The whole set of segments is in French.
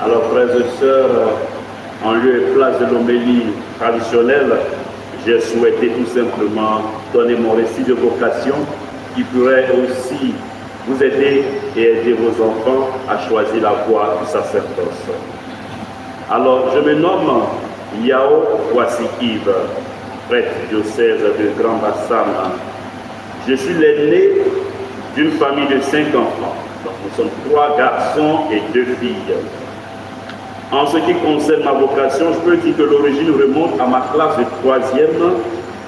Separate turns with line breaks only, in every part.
Alors, frères et sœurs, en lieu et place de l'homélie traditionnelle, j'ai souhaité tout simplement donner mon récit de vocation qui pourrait aussi vous aider et aider vos enfants à choisir la voie du sacerdoce. Alors, je me nomme Yao Wassikiv, prêtre diocèse de Grand Bassam. Je suis l'aîné d'une famille de 5 enfants. Donc, nous sommes 3 garçons et 2 filles. En ce qui concerne ma vocation, je peux dire que l'origine remonte à ma classe de 3e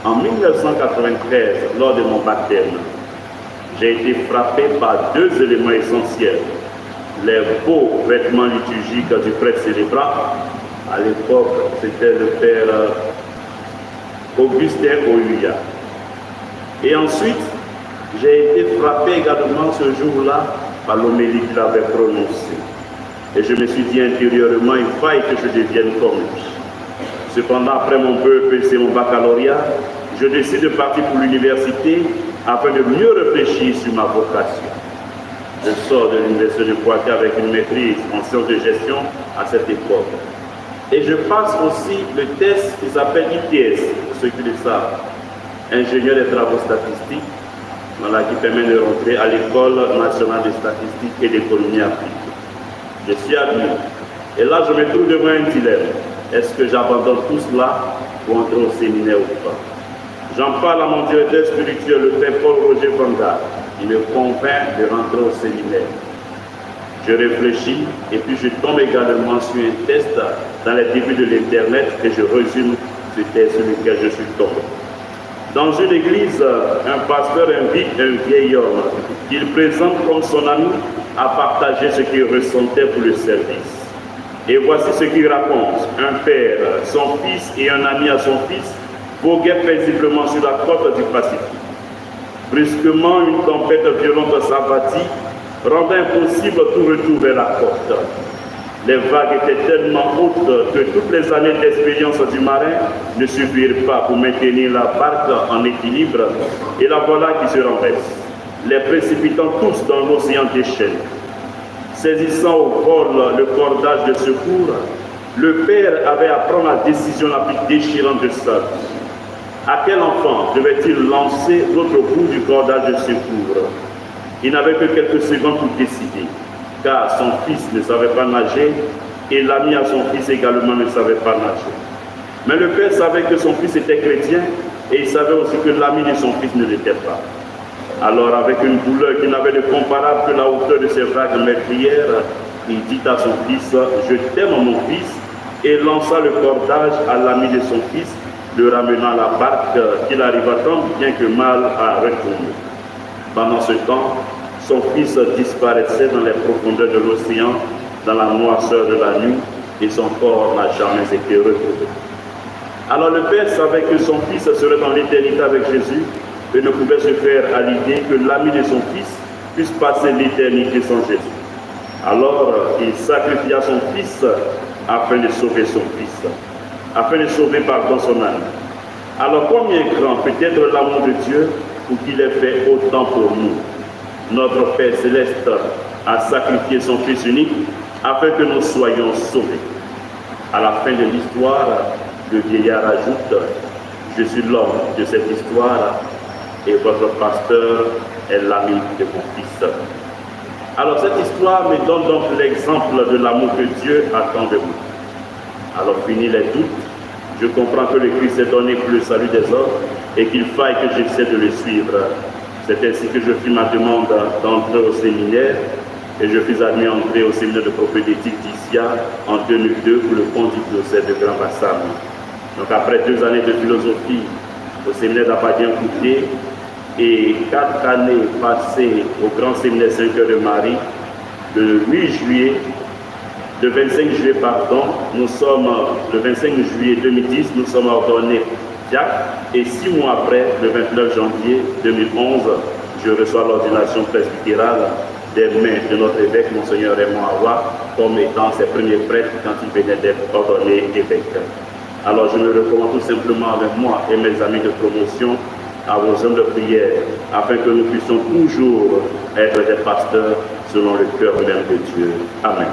en 1993, lors de mon baptême. J'ai été frappé par 2 éléments essentiels. Les beaux vêtements liturgiques du prêtre célébrant. À l'époque, c'était le père Augustin Ouya. Et ensuite, j'ai été frappé également ce jour-là par l'homélie qu'il avait prononcée. Et je me suis dit intérieurement, il faille que je devienne comme lui. Cependant, après mon BEPC et mon baccalauréat, je décide de partir pour l'université afin de mieux réfléchir sur ma vocation. Je sors de l'université de Poitiers avec une maîtrise en sciences de gestion à cette époque. Et je passe aussi le test qui s'appelle ITS, pour ceux qui le savent, ingénieur des travaux statistiques, voilà, qui permet de rentrer à l'École nationale des statistiques et d'économie appliquée. Je suis admis. Et là, je me trouve devant un dilemme. Est-ce que j'abandonne tout cela pour entrer au séminaire ou pas? J'en parle à mon directeur spirituel, le père Paul-Roger Vanga. Il me convainc de rentrer au séminaire. Je réfléchis et puis je tombe également sur un test dans les débuts de l'Internet et je résume ce test sur lequel je suis tombé. Dans une église, un pasteur invite un vieil homme qu'il présente comme son ami à partager ce qu'il ressentait pour le service. Et voici ce qu'il raconte. Un père, son fils et un ami à son fils voguaient paisiblement sur la côte du Pacifique. Brusquement, une tempête violente s'abattit, rendant impossible tout retour vers la côte. Les vagues étaient tellement hautes que toutes les années d'expérience du marin ne suffirent pas pour maintenir la barque en équilibre et la voilà qui se renverse, les précipitant tous dans l'océan déchaîné. Saisissant au vol le cordage de secours, le père avait à prendre la décision la plus déchirante de sa vie. À quel enfant devait-il lancer l'autre bout du cordage de secours? Il n'avait que quelques secondes pour décider, car son fils ne savait pas nager et l'ami à son fils également ne savait pas nager. Mais le père savait que son fils était chrétien et il savait aussi que l'ami de son fils ne l'était pas. Alors, avec une douleur qui n'avait de comparable que la hauteur de ses vagues meurtrières, il dit à son fils, « Je t'aime mon fils » et lança le cordage à l'ami de son fils, le ramenant à la barque qu'il arriva tant bien que mal à retourner. Pendant ce temps, son fils disparaissait dans les profondeurs de l'océan, dans la noirceur de la nuit, et son corps n'a jamais été retrouvé. Alors le père savait que son fils serait dans l'éternité avec Jésus et ne pouvait se faire à l'idée que l'ami de son fils puisse passer l'éternité sans Jésus. Alors il sacrifia son fils afin de sauver son fils, afin de sauver son ami. Alors combien grand peut être l'amour de Dieu pour qu'il ait fait autant pour nous? Notre Père Céleste a sacrifié son Fils unique afin que nous soyons sauvés. À la fin de l'histoire, le vieillard ajoute, « Je suis l'homme de cette histoire et votre pasteur est l'ami de mon fils. » Alors cette histoire me donne donc l'exemple de l'amour que Dieu attend de nous. Alors fini les doutes, je comprends que le Christ est donné pour le salut des hommes et qu'il faille que j'essaie de le suivre. C'est ainsi que je fis ma demande d'entrer au séminaire et je fus admis à entrer au séminaire de prophétique d'Issia en 2002 pour le compte du diocèse de Grand Bassam. Donc après 2 années de philosophie au séminaire d'Abadien-Coutier et 4 années passées au grand séminaire Saint-Cœur de Marie, le 25 juillet, nous sommes, le 25 juillet 2010, nous sommes ordonnés diacres et 6 mois après, le 29 janvier 2011, je reçois l'ordination presbytérale des mains de notre évêque, Monseigneur Raymond Awa, comme étant ses premiers prêtres quand il venait d'être ordonné évêque. Alors je me recommande tout simplement avec moi et mes amis de promotion à vos hommes de prière, afin que nous puissions toujours être des pasteurs selon le cœur même de Dieu. Amen.